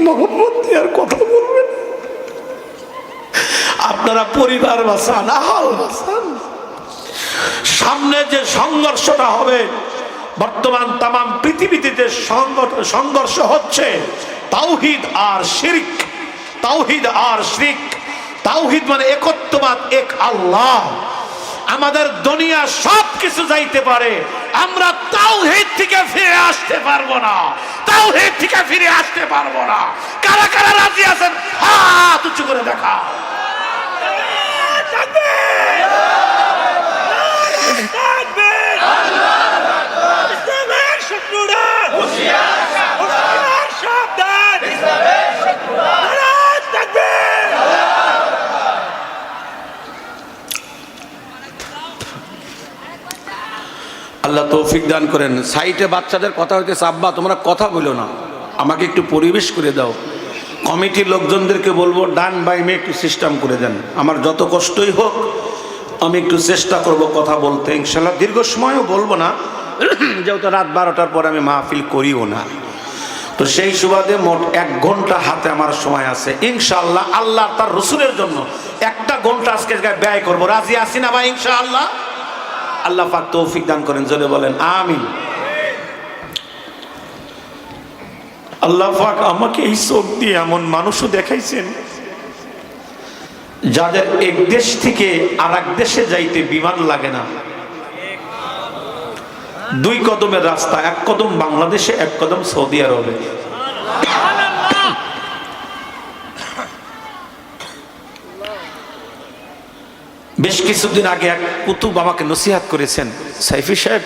মোহাম্মদ আর কথা বলবেন। আপনারা পরিবার বাঁচান, আহাল বাঁচান। সামনে যে সংঘর্ষটা হবে, বর্তমান তাম পৃথিবীতে যে সংঘর্ষ হচ্ছে, তাওহীদ আর শিরক, তাওহীদ আর শিরক। তাওহীদ মানে একত্ববাদ, এক আল্লাহ। আমাদের দুনিয়া সব কিছু যাইতে পারে, আমরা তাওহীদ থেকে ফিরে আসতে পারবো না, তাওহীদ থেকে ফিরে আসতে পারবো না। কারা কারা রাজি আছেন হাত উঁচু করে দেখা। আল্লাহ তৌফিক দান করেন। সাইটে বাচ্চাদের কথা হইতেছে, আব্বা তোমরা কথা বলো না, আমাকে একটু পরিবেশ করে দাও। কমিটির লোকজনদেরকে বলবো ডান বাইমে একটু সিস্টেম করে দেন। আমার যত কষ্টই হোক আমি একটু চেষ্টা করব কথা বলতে, ইনশাল্লাহ। দীর্ঘ সময়ও বলবো না, যেহেতু রাত 12টার পর আমি মাহফিল করিও না। তো সেই সুবাদে মোট 1 ঘন্টা হাতে আমার সময় আছে, ইনশাআল্লাহ। আল্লাহ তার রসুলের জন্য 1টা ঘন্টা আজকে ব্যয় করবো। রাজি আছি না ভাই? ইনশাআল্লাহ। আল্লাহ পাক তৌফিক দান করেন, জোরে বলেন আমিন। আল্লাহ পাক আমাকে এই চোখ দিয়ে এমন মানুষও দেখাইছেন যাদের এক দেশ থেকে আরেক দেশে যাইতে বিমান লাগে না। 2 কদমের রাস্তা, 1 কদম বাংলাদেশে, 1 কদম সৌদি আরবে। বেশ কিছুদিন আগে এক কুতুব আমাকে নসিহত করেছেন, সাইফি সাহেব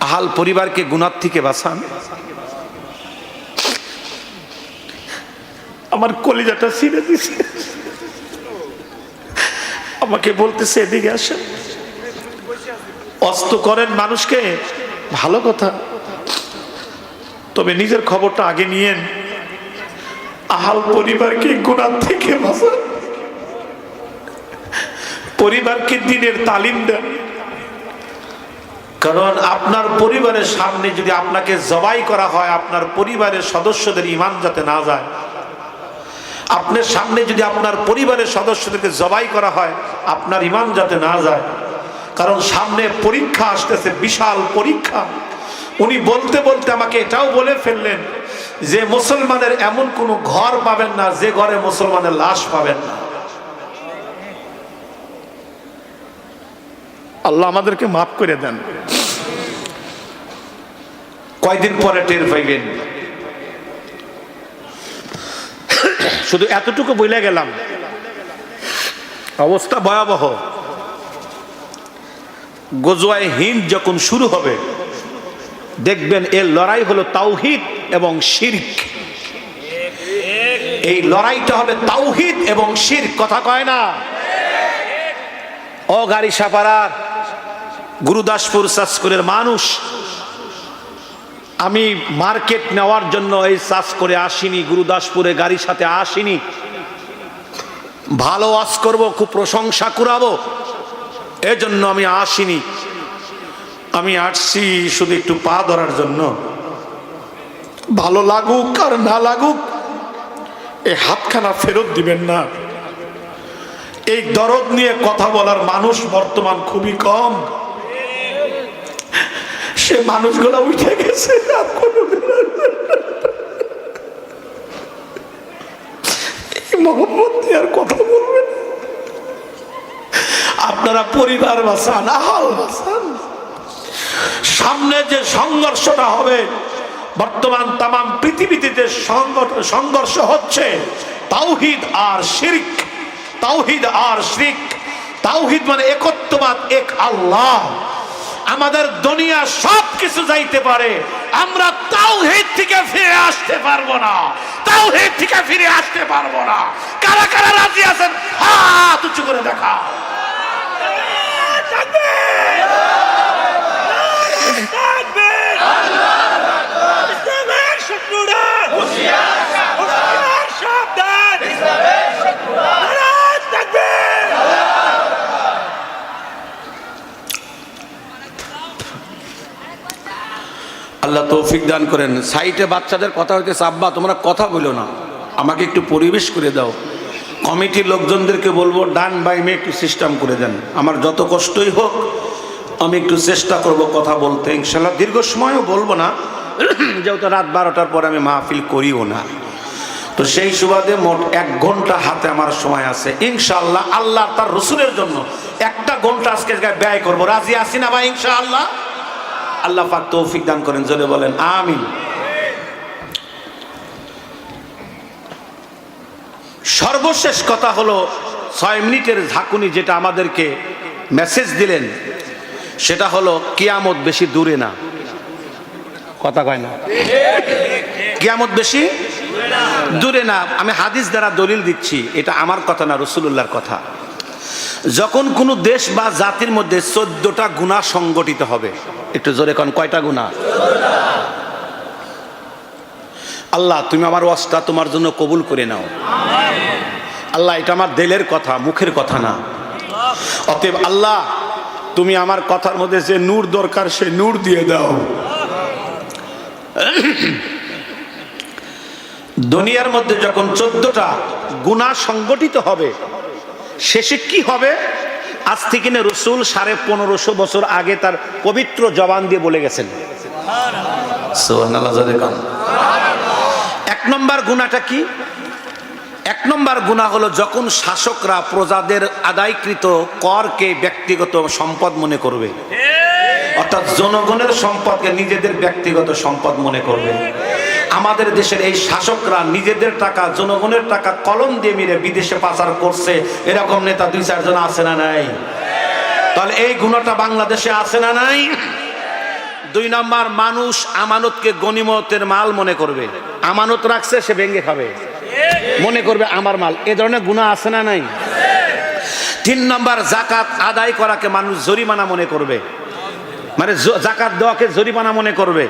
আহাল পরিবারকে গুনাহ থেকে বাঁচান। আমার কলিজাটা ছিঁড়ে দিছে। আমাকে বলতেছে এদিকে আসেন, অস্ত করেন মানুষকে, ভালো কথা, তবে নিজের খবরটা আগে নিয়েন। আহাল পরিবারকে গুনাহ থেকে বাঁচান, পরিবারকে দ্বীনের তালিম দেন। কারণ আপনার পরিবারের সামনে যদি আপনাকে জবাই করা হয়, আপনার পরিবারের সদস্যদের ঈমান যাতে না যায়। আপনার সামনে যদি আপনার পরিবারের সদস্যদেরকে জবাই করা হয়, আপনার ঈমান যাতে না যায়। কারণ সামনে পরীক্ষা আসতেছে, বিশাল পরীক্ষা। উনি বলতে বলতে আমাকে এটাও বলে ফেললেন যে মুসলমানের এমন কোনো ঘর পাবেন না যে ঘরে মুসলমানের লাশ পাবেন না। আল্লাহ আমাদেরকে মাফ করে দেন। কয়দিন পরে টের পাইবেন। শুধু এতটুকু বলে গেলাম, অবস্থা ভয়াবহ। গজওয়ায়ে হিন্দ যখন শুরু হবে, দেখবেন এর লড়াই হলো তাওহীদ এবং শিরক। এই লড়াইটা হবে তাওহীদ এবং শিরক, কথা কয় না? ও গাড়ি সাপাড়ার গুরুদাসপুর সাসকরের মানুষ, আমি মার্কেট নেওয়ার জন্য এই চাষ করে আসিনি, গুরুদাসপুরে গাড়ির সাথে আসিনি। ভালো ওয়াজ করব, খুব প্রশংসা কুড়াবো, এজন্য আমি আসিনি। আমি আসছি শুধু একটু পা ধরার জন্য। ভালো লাগুক আর না লাগুক, এই হাতখানা ফেরত দিবেন না। এই দরদ নিয়ে কথা বলার মানুষ বর্তমান খুবই কম। সে মানুষগুলো উঠে গেছে, মোহাম্মদ আর কথা বলবেন। আপনারা পরিবার বাঁচান, আহাল বাঁচান। সামনে যে সংঘর্ষটা হবে, বর্তমান তাম পৃথিবীতে যে সংঘর্ষ হচ্ছে, তাওহীদ আর শিরক, তাওহীদ আর শিরক। তাওহীদ মানে একত্ববাদ, এক আল্লাহ। আমাদের দুনিয়া সব কিছু যাইতে পারে, আমরা তাওহীদ থেকে ফিরে আসতে পারবো না, তাওহীদ থেকে ফিরে আসতে পারবো না। কারা কারা রাজি আছেন হাত উঁচু করে দেখা। আল্লাহ তৌফিক দান করেন। সাইটে বাচ্চাদের কথা হইতেছে, আব্বা তোমরা কথা বলো না, আমাকে একটু পরিবেশ করে দাও। কমিটির লোকজনদেরকে বলবো ডান বাইমে একটু সিস্টেম করে দেন। আমার যত কষ্টই হোক আমি একটু চেষ্টা করব কথা বলতে, ইনশাল্লাহ। দীর্ঘ সময়ও বলবো না, যেহেতু রাত 12টার পরে আমি মাহফিল করিও না। তো সেই সুবাদে মোট 1 ঘন্টা হাতে আমার সময় আছে, ইনশাআল্লাহ। আল্লাহ তার রসুলের জন্য 1টা ঘন্টা আজকে ব্যয় করবো। রাজি আছি না ভাই? ইনশাআল্লাহ। আল্লাহ পাক তৌফিক দান করেন, জোরে বলেন আমিন। সর্বশেষ কথা হলো 6 মিনিটের ঝাঁকুনি, যেটা আমাদেরকে মেসেজ দিলেন, সেটা হলো কিয়ামত বেশি দূরে না। কথা কয় না? কিয়ামত বেশি দূরে না। আমি হাদিস দ্বারা দলিল দিচ্ছি, এটা আমার কথা না, রাসূলুল্লাহর কথা। যখন কোনো দেশ বা জাতির মধ্যে 14টা গুনাহ সংগঠিত হবে, একটু জোরে কোন, কয়টা গুনাহ? আল্লাহ তুমি আমার ওয়াজটা তোমার জন্য কবুল করে নাও। আল্লাহ এটা আমার দিলের কথা, মুখের কথা না। অতএব আল্লাহ তুমি আমার কথার মধ্যে যে নূর দরকার সে নূর দিয়ে দাও। দুনিয়ার মধ্যে যখন 14টা গুনাহ সংগঠিত হবে, শেষে কি হবে? আজ থেকে না রাসূল 1550 বছর আগে তার পবিত্র জবান দিয়ে বলে গেছেন। সুবহানাল্লাহ। 1 নম্বর গুনাহটা কি? 1 নম্বর গুনাহ হলো যখন শাসকরা প্রজাদের আদায়কৃত করকে ব্যক্তিগত সম্পদ মনে করবে, অর্থাৎ জনগণের সম্পদকে নিজেদের ব্যক্তিগত সম্পদ মনে করবে। আমাদের দেশের এই শাসকরা নিজেদের টাকা, জনগণের টাকা কলম দিয়ে মেরে বিদেশে পাচার করছে, এরকম নেতা 2-4 জন আছে না নাই? তাহলে এই গুণটা বাংলাদেশে আছে না নাই? 2 নম্বর, মানুষ আমানতকে গনিমতের মাল মনে করবে। আমানত রাখছে, সে ভেঙে খাবে, মনে করবে আমার মাল। এ ধরনের গুনাহ আছে না নাই? 3 নম্বর, যাকাত আদায় করাকে মানুষ জরিমানা মনে করবে, মানে যাকাত দেওয়াকে জরিমানা মনে করবে।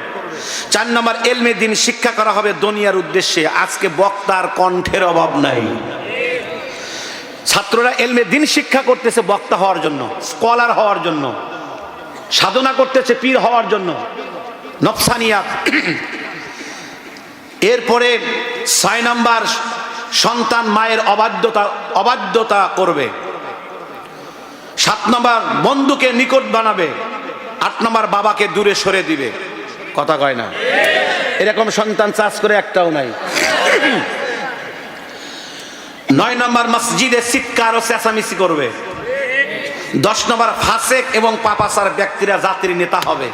4 নম্বর, ইলমে দ্বীন শিক্ষা করা হবে দুনিয়ার উদ্দেশ্যে। আজকে বক্তার কণ্ঠের অভাব নাই। ছাত্ররা ইলমে দ্বীন শিক্ষা করতেছে বক্তা হওয়ার জন্য, স্কলার হওয়ার জন্য, সাধনা করতেছে পীর হওয়ার জন্য, নফসানিয়াত। এরপরে 6 নম্বর, সন্তান মায়ের অবাধ্যতা করবে। 7 নম্বর, বন্ধুকে নিকট বানাবে। 8 নম্বর, বাবাকে দূরে সরে দিবে। কথা কয় না? এরকম সন্তান চাষ করে একটাও নাই। 9 নম্বর, মসজিদে চিৎকার ও চেঁচামেচি করবে। 10 নম্বর, ফাসেক এবং পাপাচার ব্যক্তিরা জাতির নেতা হবে।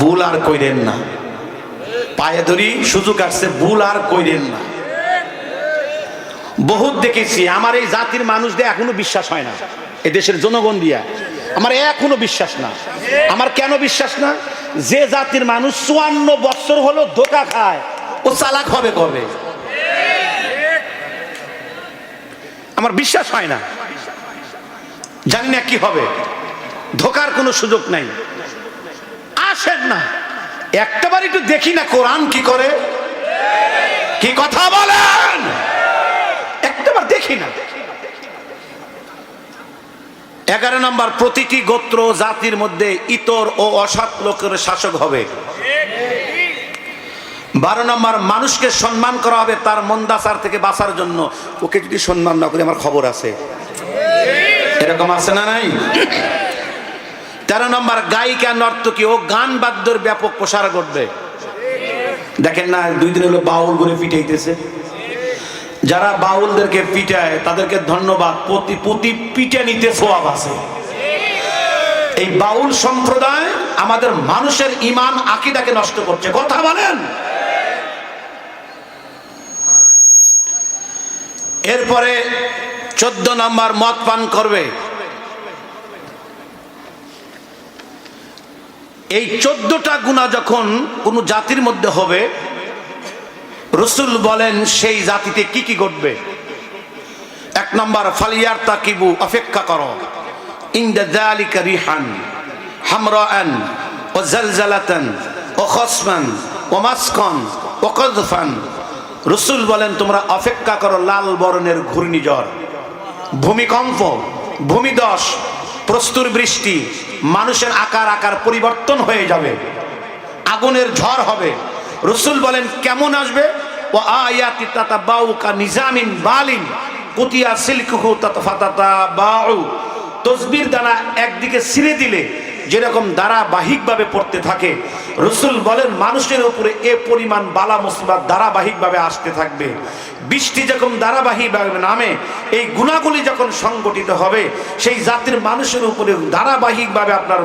ভুল আর কইরেন না, পায়ে ধরি, সুযোগ আসছে, ভুল আর কইরেন না। বহুত দেখেছি, আমার এই জাতির মানুষদের এখনো বিশ্বাস হয় না, এই দেশের জনগণ দিয়া আমার এখনো বিশ্বাস না। আমার কেন বিশ্বাস না? যে জাতির মানুষ 54 বছর হলো ধোঁকা খায়, ও চালাক হবে কবে? আমার বিশ্বাস হয় না, জানি না কি হবে। ধোঁকার কোনো সুযোগ নাই। আসেন না একটাবার একটু দেখি না কোরআন কি করে, কি কথা বলেন, একটাবার দেখি না। 11 নম্বর, প্রতিটি গোত্র জাতির মধ্যে ইতর ও অসৎ লোকের শাসক হবে। 12 নম্বর, মানুষকে সম্মান করা হবে তার মন্দাচার থেকে বাঁচার জন্য। ওকে যদি সম্মান না করি আমার খবর আছে, এরকম আছে না নাই? 13 নম্বর, গায়িকা নর্তকী ও গান বাদ্যের ব্যাপক প্রসার ঘটবে। দেখেন না 2 দিন হলো বাউল করে পিটাইতেছে। যারা বাউলদেরকে পিটায় তাদেরকে ধন্যবাদ, প্রতি পিটে নিতে সওয়াব আছে। এই বাউল সম্প্রদায় আমাদের মানুষের ঈমান আকীদাকে নষ্ট করছে। কথা বলেন। এরপরে 14 নম্বর, মদ পান করবে। এই 14টা গুনাহ যখন কোন জাতির মধ্যে হবে, রাসূল বলেন সেই জাতিতে কি কি ঘটবে। 1 নম্বর, ফালিয়ারতাকিবু, অপেক্ষা করো, ইনদা যালিকা রিহান হামরাআন ওয়া জালজালাতান ওয়া খাসমান ওয়া মাসকান ওয়া কাযফান। রাসূল বলেন তোমরা অপেক্ষা করো লাল বরণের ঘূর্ণিঝড়, ভূমিকম্প, ভূমিধস, প্রস্তুর বৃষ্টি, মানুষের আকার আকার পরিবর্তন হয়ে যাবে, আগুনের ঝড় হবে। রাসূল বলেন কেমন আসবে? ওয়া আয়াতি তাতাবাউ কা নিজামিন বালিন কুতিয়া সিলকুহু তাতাফাতাতাবাউ। তসবির দানা একদিকে ছিঁড়ে দিলে যেরকম ধারাবাহিকভাবে পড়তে থাকে, রাসূল বলেন মানুষের উপরে এ পরিমাণ বালা মুসিবত ধারাবাহিকভাবে আসতে থাকবে। বৃষ্টি যখন ধারাবাহিকভাবে নামে, এই গুণাগুলি যখন সংগঠিত হবে, সেই জাতির মানুষের উপরে ধারাবাহিকভাবে আপনার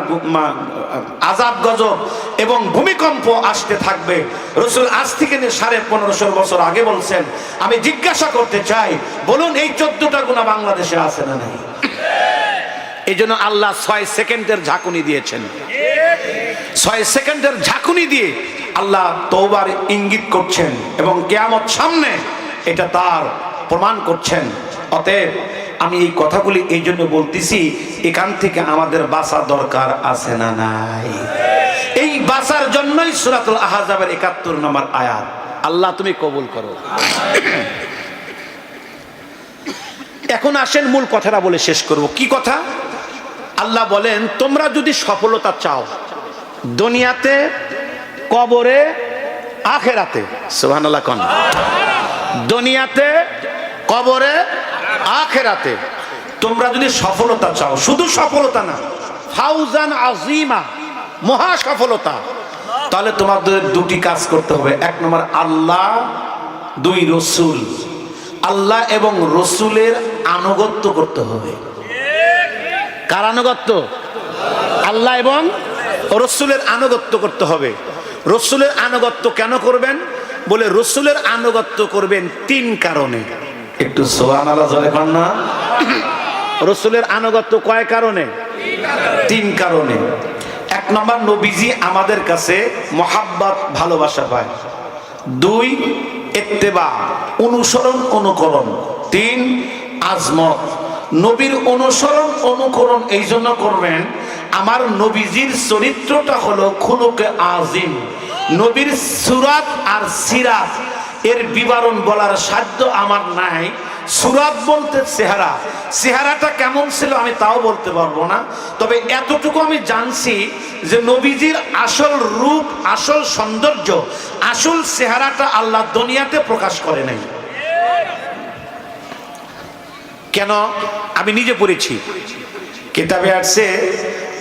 আযাব গজব এবং ভূমিকম্প আসতে থাকবে। রাসূল আজ থেকে 1550 বছর আগে বলছেন। আমি জিজ্ঞাসা করতে চাই, বলুন এই 14টা গুনাহ বাংলাদেশে আছে না নাই? এই জন্য আল্লাহ 6 সেকেন্ডের ঝাঁকুনি দিয়েছেন। 6 সেকেন্ডের ঝাঁকুনি দিয়ে আল্লাহ তওবার ইঙ্গিত করছেন এবং কিয়ামত সামনে এটা তার প্রমাণ করছেন। অতএব আমি এই কথাগুলি এই জন্য বলতেছি, এখান থেকে আমাদের বাঁচা দরকার আছে না নাই? এই বাঁচার জন্যই সূরাতুল আহজাবের 71 নম্বর আয়াত। আল্লাহ তুমি কবুল করো। এখন আসেন মূল কথাটা বলে শেষ করব। কি কথা? আল্লাহ বলেন তোমরা যদি সফলতা চাও দুনিয়াতে, কবরে, আখেরাতে, সুবহানাল্লাহ কোন, দুনিয়াতে, কবরে, আখেরাতে তোমরা যদি সফলতা চাও, শুধু সফলতা না, ফাউজান আজিমা, মহা সফলতা, তাহলে তোমাদের দুটি কাজ করতে হবে। 1 নম্বর আল্লাহ, 2 রাসূল। আল্লাহ এবং রাসূলের আনুগত্য করতে হবে। কার আনুগত্য? আল্লাহ এবং রাসূলের আনুগত্য করতে হবে। রাসূলের আনুগত্য কেন করবেন? বলে রাসূলের আনুগত্য করবেন 3 কারণে। একটু সুবহানাল্লাহ জোরে কোন না। রাসূলের আনুগত্য কয় কারণে? 3 কারণে। 1 নম্বর, নবীজি আমাদের কাছে মহাব্বত, ভালোবাসা পায়। 2 ইত্তেবা, অনুসরণ অনুকরণ। 3 আজমত। নবীর অনুসরণ অনুকরণ এই জন্য করবেন, আমার নবীজির চরিত্রটা হলো খুলুকে আজিম। নবীর সুরাত আর সিরাত এর বিবরণ বলার সাধ্য আমার নাই। সুরাত বলতে চেহারা, চেহারাটা কেমন ছিল আমি তাও বলতে পারবো না। তবে এতটুকু আমি জানছি যে নবীজির আসল রূপ, আসল সৌন্দর্য, আসল চেহারাটা আল্লাহ দুনিয়াতে প্রকাশ করে নাই। কেন? আমি নিজে পড়েছি, কিতাবে আসছে।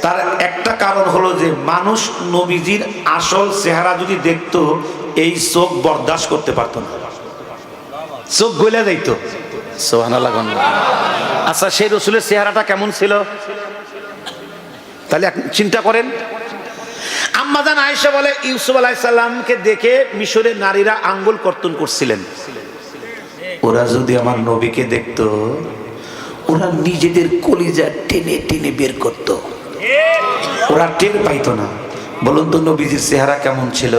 তার একটা কারণ হলো যে মানুষ নবীজির আসল চেহারা যদি দেখতো, এই চোখ বরদাস্ত করতে পারতো না, চোখ গলে যাইত। সুবহানাল্লাহ। আচ্ছা, সেই রাসূলের চেহারাটা কেমন ছিল তাহলে চিন্তা করেন। আম্মা জান আয়েশা বলে ইউসুফ আলাইহিস সালামকে দেখে মিশরের নারীরা আঙ্গুল কর্তন করছিলেন। ওরা যদি আমার নবীকে দেখতো, ওরা নিজেদের কলিজা টেনে টেনে বের করত, ওরা টের পাইতো না। বলুন তো নবীজির চেহারা কেমন ছিল?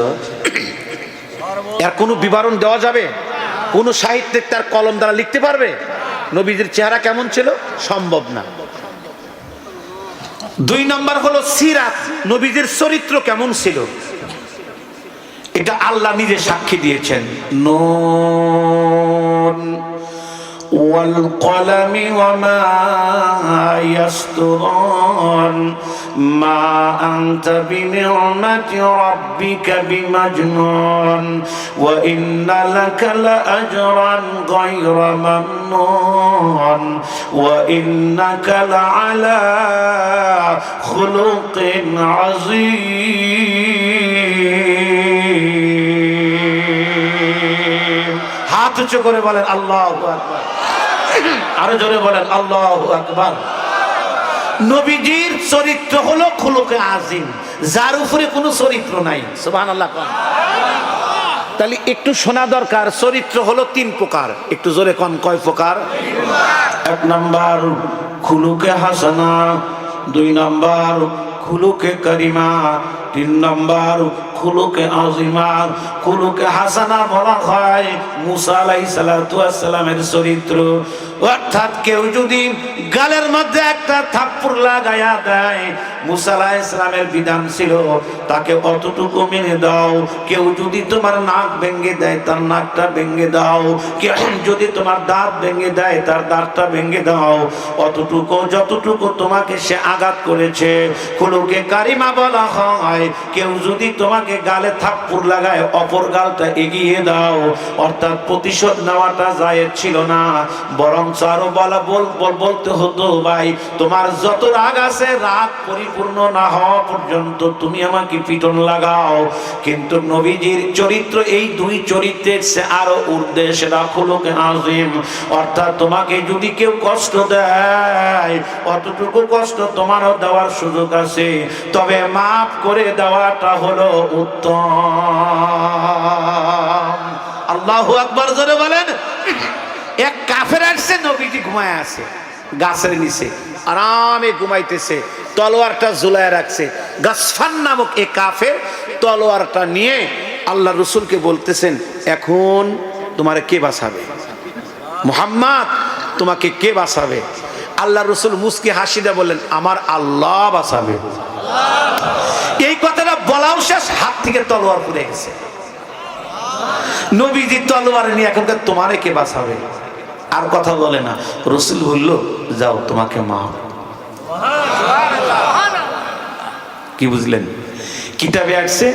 এর কোনো বিবরণ দেওয়া যাবে? কোন সাহিত্যিক তার কলম দ্বারা লিখতে পারবে নবীজির চেহারা কেমন ছিল? সম্ভব না। 2 নম্বর হলো সিরাত, নবীজির চরিত্র কেমন ছিল, এটা আল্লাহ নিজে সাক্ষী দিয়েছেন। নুন ওয়াল কলামি ওয়া মা ইয়াসতুরুন মা আনতা বিনি'মাতি রাব্বিকা বিমাজনুন ওয়া ইন্না লাকা লাআজরান গায়রা মামনুন ওয়া ইন্নাকা লাআলা খুলুকিন আযীম। হাত উঁচু করে বলেন আল্লাহু আকবার। আরো জোরে বলেন আল্লাহু আকবার। নবীজির চরিত্র হলো খুলুকে আজিম, যার উপরে কোনো চরিত্র নাই। সুবহানাল্লাহ। তাহলে একটু শোনা দরকার, চরিত্র হলো 3 প্রকার। একটু জোরে কোন, কয় প্রকার? 1 নাম্বার খুলুকে হাসানা, 2 নাম্বার খুলুকে কারিমা, 3 নাম্বার খুলুকে আযীমা, খুলুকে হাসানা বলা হয় মুসা আলাইহিস সালাতু ওয়াস সালামের চরিত্র। অর্থাৎ কেউ যদি গালের মধ্যে একটা থাপ্পড় লাগায়া দেয়, মুসা আলাইহিস সালামের বিধান ছিল তাকে অতটুকু মেনে দাও। কেউ যদি তোমার নাক ভেঙে দেয় তার নাকটা ভেঙে দাও, কেউ যদি তোমার দাঁত ভেঙে দেয় তার দাঁতটা ভেঙে দাও। অতটুকু যতটুকু তোমাকে সে আঘাত করেছে খুলুকে কারিমা বলা হয়। কেউ যদি তোমাকে গালে থাপ্পড় লাগায় অপর গালটা এগিয়ে দাও, অর্থাৎ প্রতিশোধ নেওয়াটা জায়েজ ছিল না, বরং আরো বলতে হতো ভাই তোমার যত রাগ আছে রাগ পরিপূর্ণ না হওয়া পর্যন্ত তুমি আমাকে পিটন লাগাও। কিন্তু নবীজির চরিত্র এই দুই চরিত্রের সে আরো ঊর্ধ্বে, সেটা খুলুকে আযীম। অর্থাৎ তোমাকে যদি কেউ কষ্ট দেয় অতটুকু কষ্ট তোমারও দেওয়ার সুযোগ আছে, তবে মাফ করে দেওয়াটা হলো উত্তম। আল্লাহু আকবার জোরে বলেন। এক কাফের আসছে, নবীজি ঘুমায় আছে গাছের নিচে আরামে ঘুমাইতেছে, তলোয়ারটা ঝুলায় রাখছে। গাসফান নামক এই কাফের তলোয়ারটা নিয়ে আল্লাহ রসুলকে বলতেছেন, এখন তোমারে কে বাঁচাবে মুহাম্মদ, তোমাকে কে বাঁচাবে? আল্লাহ রসুল মুস্কি হাসি দিয়ে বললেন, আমার আল্লাহ বাঁচাবে। এই কথাটা বলাও শেষ, হাত থেকে তলোয়ার পড়ে গেছে। নবীজি তলোয়ার নিয়ে এখনকার তোমারে কে বাঁচাবে, আর কথা বলে না। রসুল বলল, যাও তোমাকে মাফ। কি বুঝলেন? কিতাবে আসছে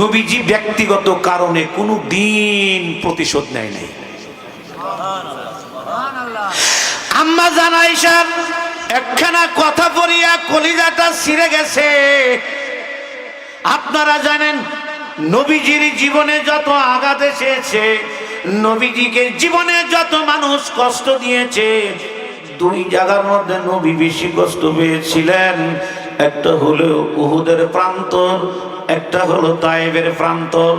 নবীজি ব্যক্তিগত কারণে কোনো দিন প্রতিশোধ নেয় নাই। আম্মা জান আয়েশা একখানা কথা পড়িয়া কলিজাটা ছিঁড়ে গেছে। আপনারা জানেন নবীজির জীবনে যত আঘাত এসেছে, নবীজিকে জীবনে যত মানুষ কষ্ট দিয়েছে, দুই জায়গার মধ্যে নবী বেশি কষ্ট পেয়েছিলেন। একটা হলো উহুদের প্রান্তর, একটা হলো তায়েবের প্রান্তর।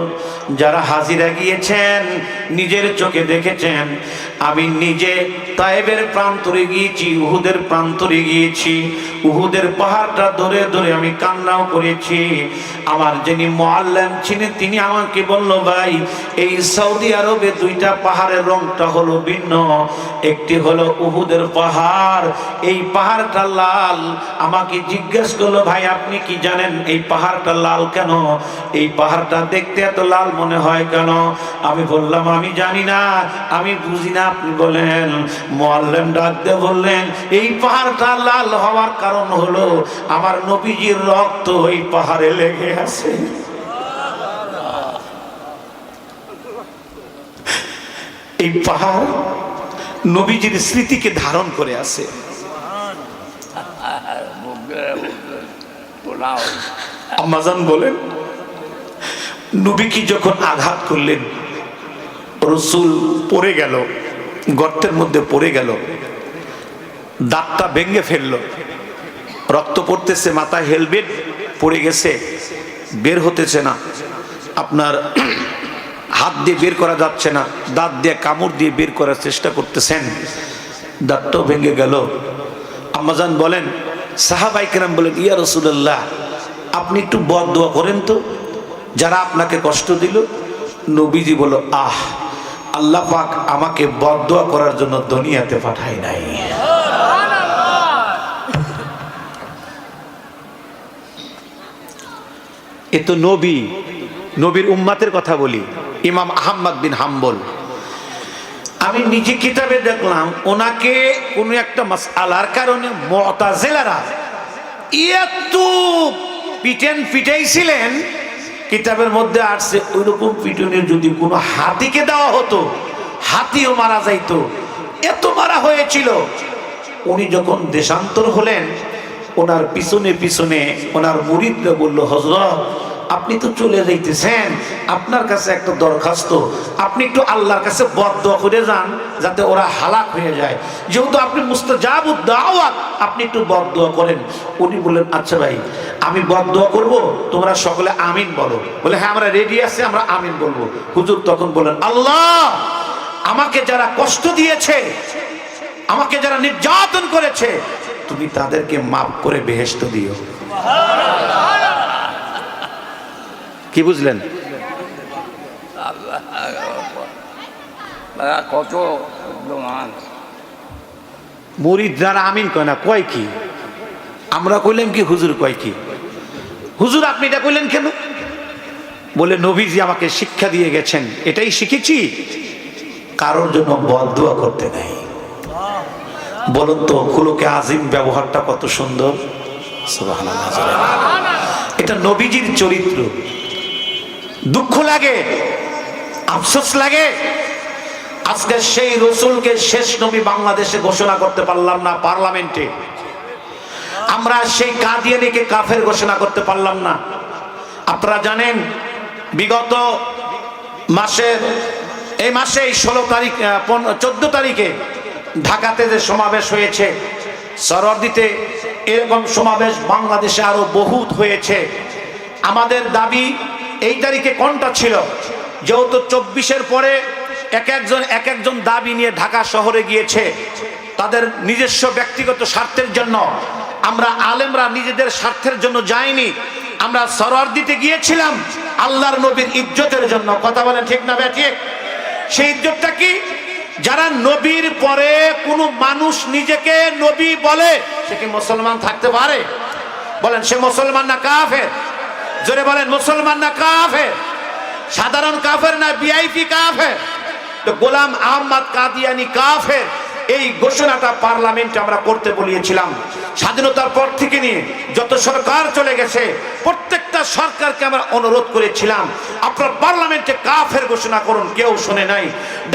যারা হাজিরা গিয়েছেন নিজের চোখে দেখেছেন। আমি নিজে তায়েবের প্রান্তরে গিয়েছি, উহুদের প্রান্তরে গিয়েছি। উহুদের পাহাড়টা ধরে ধরে আমি কান্নাও করেছি। আমার যিনি মুআল্লিম ছিলেন তিনি আমাকে বলল, ভাই এই সৌদি আরবে দুইটা পাহাড়ের রংটা হলো ভিন্ন, একটি হলো উহুদের পাহাড়, এই পাহাড়টা লাল। আমাকে জিজ্ঞেস করলো, ভাই আপনি কি জানেন এই পাহাড়টা লাল কেন? এই পাহাড়টা দেখতে এত লাল মনে হয় কেন? আমি বললাম আমি জানি না, আমি বুঝি না, আপনি বলেন। মুআল্লিম ডাক দিয়ে বললেন, এই পাহাড়টা লাল হওয়ার কারণ হলো আমার নবীজির রক্ত এই পাহাড়ে লেগে আছে। এই পাহাড় নবীজির স্মৃতিকে ধারণ করে আছে। আম্মাজান বলেন, নবীকে যখন আঘাত করলেন রসুল পড়ে গেল, গর্তের মধ্যে পড়ে গেল, দাঁতটা ভেঙে ফেললো, রক্ত পড়তেছে, মাথায় হেলমেট পড়ে গেছে, বের হতেছে না, আপনার হাত দিয়ে বের করা যাচ্ছে না, দাঁত দিয়ে কামড় দিয়ে বের করার চেষ্টা করতেছেন, দাঁতটাও ভেঙে গেল। আম্মাজান বলেন, সাহাবায়ে কেরাম বলেন, ইয়া রাসূলুল্লাহ আপনি একটু বদদোয়া করেন তো, যারা আপনাকে কষ্ট দিল। নবীজি বলল, আহ আল্লাহ পাক আমাকে বদদোয়া করার জন্য দুনিয়াতে পাঠায় নাই। এ তো নবী, নবীর উম্মাতের কথা বলি। ইমাম আহমদ বিন হাম্বল, আমি নিজে কিতাবে দেখলাম ওনাকে কোন একটা মাসআলার কারণে মুতাজিলারা এত পিটাইছিলেন, কিতাবের মধ্যে আসছে ওইরকম পিটুনি যদি কোনো হাতিকে দেওয়া হতো হাতিও মারা যাইতো, এত মারা হয়েছিল। উনি যখন দেশান্তর হলেন, ওনার পিছনে পিছনে ওনার মুরিদরা বলল, হযরত আপনি তো চলে যাইতেছেন, আপনার কাছে একটা দরখাস্ত, আপনি একটু আল্লাহর কাছে বদদোয়া করে যান যাতে ওরা হালাক হয়ে যায়, যেহেতু আপনি মুস্তাজাবুদ দাওয়াত, আপনি একটু বদদোয়া করেন। উনি বললেন, আচ্ছা ভাই আমি বদদোয়া করব, তোমরা সকলে আমিন বলো। বলে, হ্যাঁ আমরা রেডি আছি, আমরা আমিন বলবো। হুজুর তখন বলেন, আল্লাহ আমাকে যারা কষ্ট দিয়েছে, আমাকে যারা নির্যাতন করেছে, তুমি তাদেরকে মাফ করে বেহেশত দিও। কি বুঝলেন? কত মান মুরিদ যারা আমিন কয় না, কয় কি? আমরা কইলাম কি হুজুর কয় কি? হুজুর আপনি এটা কইলেন কেন? বলে নবীজি আমাকে শিক্ষা দিয়ে গেছেন, এটাই শিখেছি, কারোর জন্য বদদুয়া করতে নাই। বলুন তো খুলুকে আজিম ব্যবহারটা কত সুন্দর, সুবহানাল্লাহ। এটা নবীজির চরিত্র। দুঃখ লাগে, আফসোস লাগে, আজকে সেই রসুলকে শেষ নবী বাংলাদেশে ঘোষণা করতে পারলাম না পার্লামেন্টে। আমরা সেই কাদিয়ানীকে কাফের ঘোষণা করতে পারলাম না। আপনারা জানেন বিগত মাসের এই মাসে 16 তারিখ 14 তারিখে ঢাকাতে যে সমাবেশ হয়েছে, সরওয়ার্দীতে এরকম সমাবেশ বাংলাদেশে আরো বহুত হয়েছে। আমাদের দাবি এই তারিখে কোনটা ছিল, যেহেতু 24-এর পরে এক একজন দাবি নিয়ে ঢাকা শহরে গিয়েছে তাদের নিজস্ব ব্যক্তিগত স্বার্থের জন্য। আমরা আলেমরা নিজেদের স্বার্থের জন্য যাইনি, আমরা সরওয়ার্দীতে গিয়েছিলাম আল্লাহর নবীর ইজ্জতের জন্য। কথা বলেন ঠিক না ঠিক? সেই ইজ্জতটা কি? যারা নবীর পরে কোন মানুষ নিজেকে নবী বলে সে কি মুসলমান থাকতে পারে? বলেন সে মুসলমান না কাফের? জোরে বলেন মুসলমান না কাফের? সাধারণ কাফের না ভিআইপি কাফের? তো গোলাম আহমদ কাদিয়ানী কাফের, এই ঘোষণাটা পার্লামেন্টে আমরা করতে বলিয়েছিলাম। স্বাধীনতার পর থেকে নিয়ে যত সরকার চলে গেছে প্রত্যেকটা সরকারকে আমরা অনুরোধ করেছিলাম আপনারা পার্লামেন্টে কাফের ঘোষণা করুন, কেউ শুনে নাই।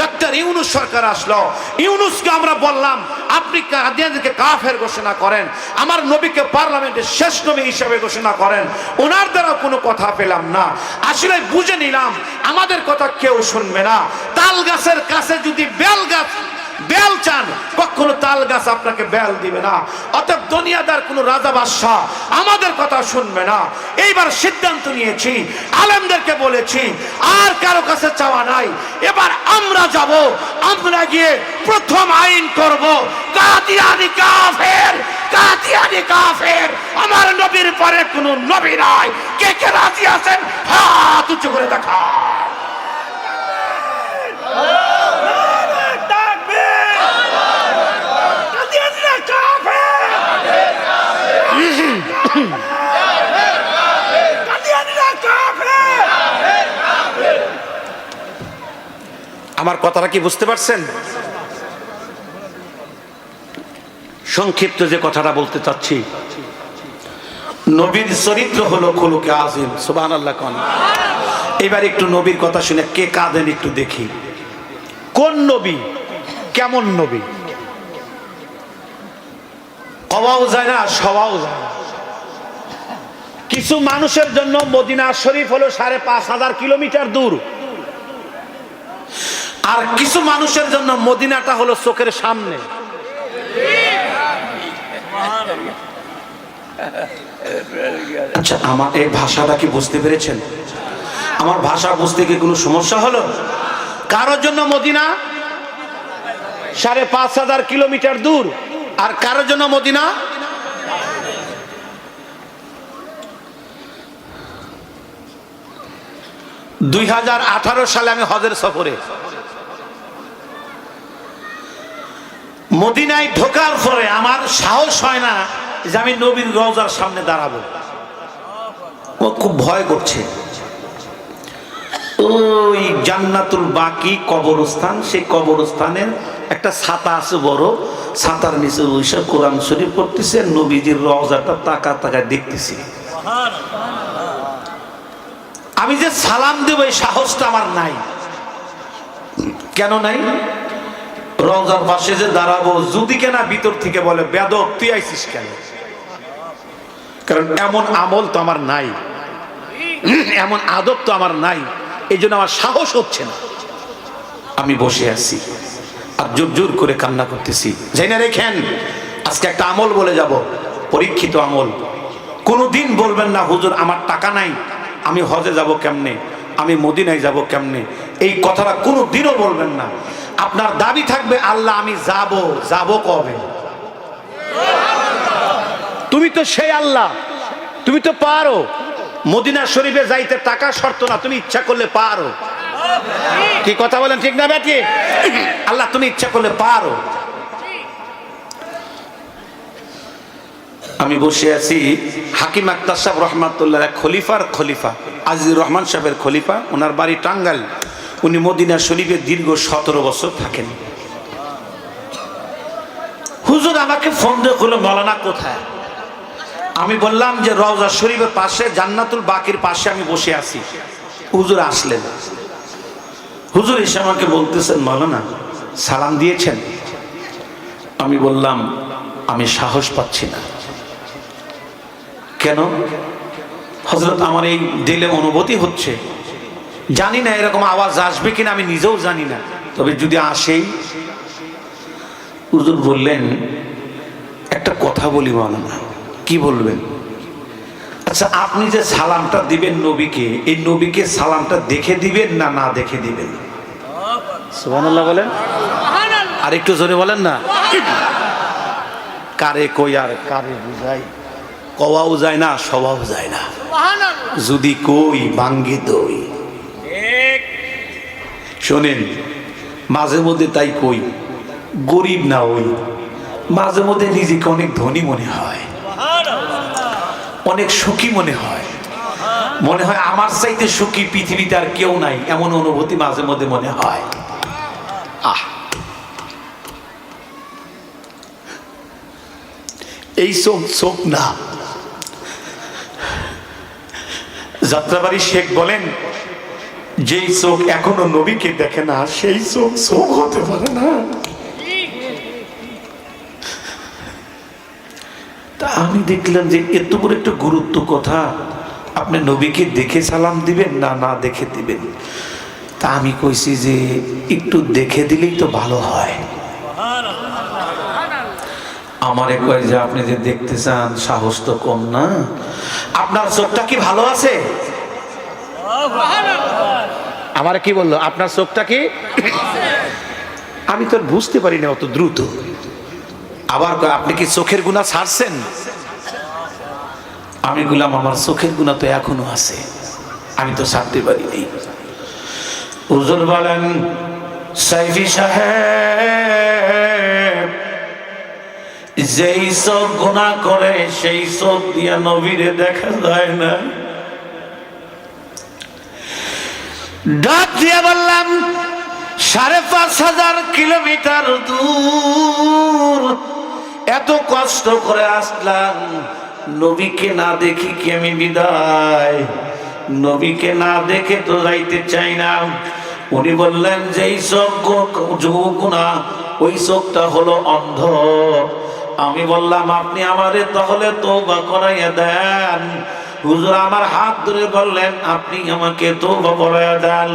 ডক্টর ইউনূস সরকার আসলো, ইউনূসকে আমরা বললাম আপনি কাদিয়ানীকে কাফের ঘোষণা করেন, আমার নবীকে পার্লামেন্টে শেষ নবী হিসেবে ঘোষণা করেন। ওনার দ্বারা কোনো কথা পেলাম না। আসলে বুঝে নিলাম আমাদের কথা কেউ শুনবে না। তাল গাছের কাছে যদি বেল চান, কখনো তাল গাছ আপনাকে বেল দিবে না। অতএব দুনিয়াদার কোন রাজা বাদশাহ আমাদের কথা শুনবে না। এইবার সিদ্ধান্ত নিয়েছি, আলেমদেরকে বলেছি আর কারো কাছে চাওয়া নাই। এবার আমরা যাব, আমরা গিয়ে প্রথম আইন করব কাদিয়ানী কাফের, কাদিয়ানী কাফের, আমার নবীর পরে কোন নবী নাই। কে কে রাজি আছেন হাত উঁচু করে দেখা। আমার কথাটা কি বুঝতে পারছেন? সংক্ষিপ্ত যে কথাটা বলতে চাচ্ছি, নবীর চরিত্র হলো খুলুকে আজিম। সুবহানাল্লাহ কোন। এবার একটু নবীর কথা শুনে কে কাঁদেন একটু দেখি। কোন নবী, কেমন নবী? হওয়াও যায় না, সওয়াও যায় না। কিছু মানুষের জন্য মদিনা শরীফ হলো 5,500 কিলোমিটার দূর, আর কিছু মানুষের জন্য মদিনাটা হলো চোখের সামনে। আচ্ছা, আমার এই ভাষাটা কি বুঝতে পেরেছেন? আমার ভাষা বুঝতে কি কোনো সমস্যা হলো? কারোর জন্য মদিনা 5,500 কিলোমিটার দূর, আর কারোর জন্য মদিনা $2018 সালে আমি হজের সফরে মদিনায় ঢোকার পরে আমার সাহস হয় না যে আমি নবীর রওজার সামনে দাঁড়াবো। ও খুব ভয় করছে। ওই জান্নাতুল বাকি কবরস্থান, সেই কবরস্থানের একটা ছাতা আছে বড়, ছাতার নিচে বসে কোরআন শরীফ পড়তেছে, নবীজির রওজাটা তাকা তাকায় দেখতেছি। আমি যে সালাম দেব এই সাহসটা আমার নাই। কেন নাই? রওজার পাশে যে দাঁড়াবো, যদি কেনা ভিতর থেকে বলে বেদব তুই আইছিস কেন? কারণ এমন আমল তো আমার নাই, এমন আদব তো আমার নাই, এই জন্য আমার সাহস হচ্ছে না। আমি বসে আছি আর জোর জোর করে কান্না করতেছি। জেনে রেখেন আজকে একটা আমল বলে যাব, পরীক্ষিত আমল। কোনোদিন বলবেন না হুজুর আমার টাকা নাই, আমি হজে যাব কেমনে, আমি মদিনায় যাব কেমনে, এই কথাটা কোনোদিনও বলবেন না। আপনার দাবি থাকবে আল্লাহ আমি যাব কবে? তুমি তো সেই আল্লাহ, তুমি তো পারো, মদিনা শরীফে যাইতে টাকা শর্ত না, তুমি ইচ্ছা করলে পারো। কি কথা বলেন, ঠিক না বেটি? আল্লাহ তুমি ইচ্ছা করলে পারো। আমি বসে আছি, হাকিম আক্তার সাহেব রহমাতুল্লাহ, খলিফার খলিফা আজিজুর রহমান সাহেবের খলিফা, ওনার বাড়ি টাঙ্গাইল। উনি মদিনা শরীফে দীর্ঘ 17 বছর থাকেন। হুজুর আমাকে ফোন দিয়ে করলো, মৌলানা কোথায়? আমি বললাম যে রওজা শরীফের পাশে জান্নাতুল বাকির পাশে আমি বসে আছি। হুজুর আসলেন। হুজুর এসে আমাকে বলতেছেন, মৌলানা সালাম দিয়েছেন? আমি বললাম আমি সাহস পাচ্ছি না। কেন? হযরত আমার এই দিলে অনুভূতি হচ্ছে, জানি না এরকম আওয়াজ আসবে কিনা, আমি নিজেও জানি না, তবে যদি আসেই। হুজুর বললেন, একটা কথা বলি মৌলানা। কি বলবেন? আচ্ছা, আপনি যে সালামটা দিবেন নবীকে, এই নবীকে সালামটা দেখে দিবেন না না দেখে দিবেন? সুবহানাল্লাহ বলেন, আর একটু জোরে বলেন না। কারে কই আর কারে বুঝাই, কওয়াও যায় না, সবাও যায় না। যদি কই ভাঙ্গি দই। শোনেন, মাঝে মধ্যে তাই কই, গরিব না ওই, মাঝে মধ্যে নিজেকে অনেক ধনী মনে হয়, অনেক সুখী মনে হয়, মনে হয় আমার চাইতে সুখী পৃথিবীতে আর কেউ নাই, এমন অনুভূতি মাঝে মধ্যে মনে হয়। এই চোখ না। যাত্রাবাড়ি শেখ বলেন, যেই চোখ এখনো নবীকে দেখে না, সেই চোখ হতে পারে না। তা আমি দেখলাম যে এত বড় একটা গুরুত্ব কথা, আপনি নবীকে দেখে সালাম দিবেন না না দেখে দিবেন। তা আমি কইছি যে একটু দেখে দিলেই তো ভালো হয়। আমারে কয় যে আপনি যে দেখতে চান, সাহস তো কম না। আপনার চোখটা কি ভালো আছে? আমারে কি বললো, আপনার চোখটা কি? আমি তো বুঝতে পারি না অত দ্রুত। আবার আপনি কি চোখের গুনাহ ছাড়ছেন? আমি বললাম আমার চোখের গুনাহ তো এখনো আছে, আমি তো ছাড়তে পারিনি। হুজুর বলেন, সাইফি সাহেব, যেই চোখ গুনাহ করে সেই চোখ দিয়া নবীরে দেখা যায় না। ডাক দিয়ে বললাম, 5,500 কিলোমিটার দূর এত কষ্ট করে আসলাম, নবীকে না দেখি কি আমি বিদায়? নবীকে না দেখে তো যাইতে চাই না। উনি বললেন, যেই চোখ গুনাহ, ওই চোখটা হলো অন্ধ। আমি বললাম, আপনি আমারে তাহলে তওবা করাইয়া দেন। হুজুর আমার হাত ধরে বললেন, আপনি আমাকে তওবা করাইয়া দেন।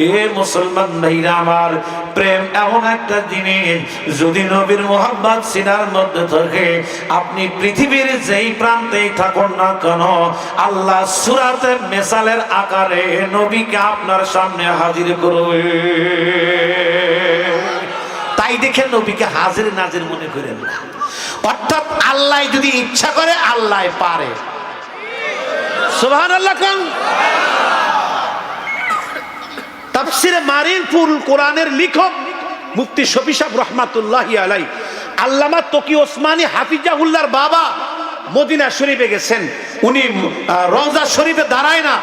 এ মুসলমান ভাইরা আমার, প্রেম এমন একটা জিনিস, যদি নবীর মোহাব্বত সিনার মধ্যে থাকে, আপনি পৃথিবীর যেই প্রান্তেই থাকুন না কেন, আল্লাহ সূরাতের মেসালের আকারে নবীকে আপনার সামনে হাজির করবে। তাই দেখে নবীকে হাজির নাজির মনে করেন না। অর্থাৎ আল্লাহ যদি ইচ্ছা করে, আল্লাহ পারে। সুবহানাল্লাহ কোন? তাফসিরে মারিফুল কোরআনের লেখক মুফতি শফি সাহেব রহমাতুল্লাহি আলাইহি, আল্লামা তকি ওসমানী হাফিজাহুল্লাহর বাবা মদিনা শরীফে গেছেন। উনি রওজা শরীফে দাঁড়ায় না,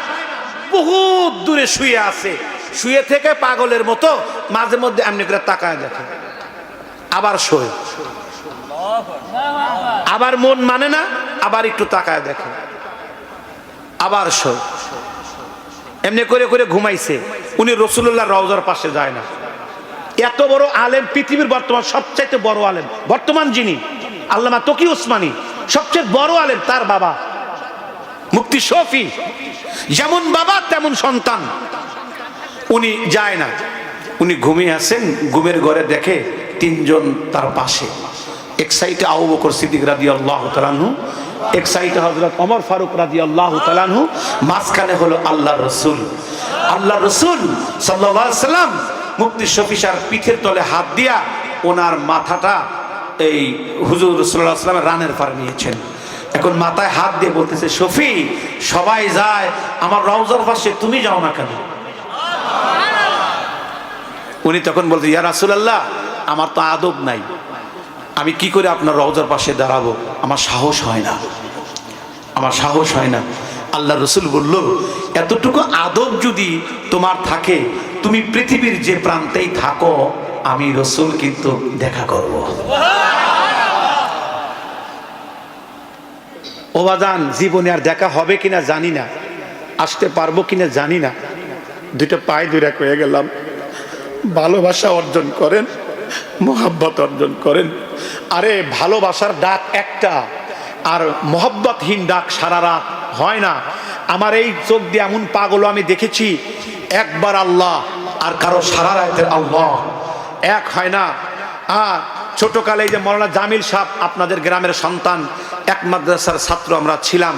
বহুত দূরে শুয়ে আছে। শুয়ে থেকে পাগলের মতো মাঝে মধ্যে এমনি করে তাকায় দেখে, আবার শোয়, আবার মন মানে না, আবার একটু তাকায় দেখে, আবার শোয়। এমনি করে করে ঘুমাইছে। উনি রাসূলুল্লাহ রওজার পাশে যায় না। এত বড় আলেম, পৃথিবীর বর্তমান সবচাইতে বড় আলেম বর্তমান যিনি, আল্লামা তকি ওসমানী, সবচেয়ে বড় আলেম, তার বাবা মুফতি শফি, যেমন বাবা তেমন সন্তান। উনি যায় না, উনি ঘুমিয়ে আছেন। ঘুমের ঘরে দেখে 3 জন তার পাশে। এক সাইডে আবু বকর সিদ্দিক রাদিয়াল্লাহু তাআলা আনহু, এক সাইডে হযরত ওমর ফারুক রাদিয়াল্লাহু তাআলা আনহু, মাঝখানে হলো আল্লাহর রাসূল। আল্লাহর রাসূল সাল্লাল্লাহু আলাইহি সাল্লাম মুফতি শফি সাহেবের পিঠের তলে হাত দিয়া ওনার মাথাটা এই হুজুর সাল্লাল্লাহু আলাইহি সাল্লামের রানের পারে নিয়েছেন। এখন মাথায় হাত দিয়ে বলতেছে, শফি সবাই যায়, আমার রওজার পাশে তুমি যাও না কেন? উনি তখন বলছে, ইয়া রাসূলুল্লাহ, আমার তো আদব নাই, আমি কি করে আপনার রওজার পাশে দাঁড়াবো? আমার সাহস হয় না, আমার সাহস হয় না। আল্লাহ রসুল বলল, এতটুকু আদব যদি তোমার থাকে, তুমি পৃথিবীর যে প্রান্তেই থাকো, আমি রসুল কিন্তু দেখা করব। ও বাজান, জীবনে আর দেখা হবে কিনা জানি না, আসতে পারবো কিনা জানি না, দুটো পায়ে দুই রাখ হয়ে গেলাম। ভালোবাসা অর্জন করেন, মোহাব্বত অর্জন করেন। আরে ভালোবাসার ডাক একটা, আর মোহাব্বতহীন ডাক সারা রাত হয় না। আমার এই চোখ দিয়ে এমন পাগল আমি দেখেছি, একবার আল্লাহ আর কারো সারা রাতের আল্লাহ এক হয় না। ছোটকালে যে মৌলানা জামিল সাহেব, আপনাদের গ্রামের সন্তান, এক মাদ্রাসার ছাত্র আমরা ছিলাম।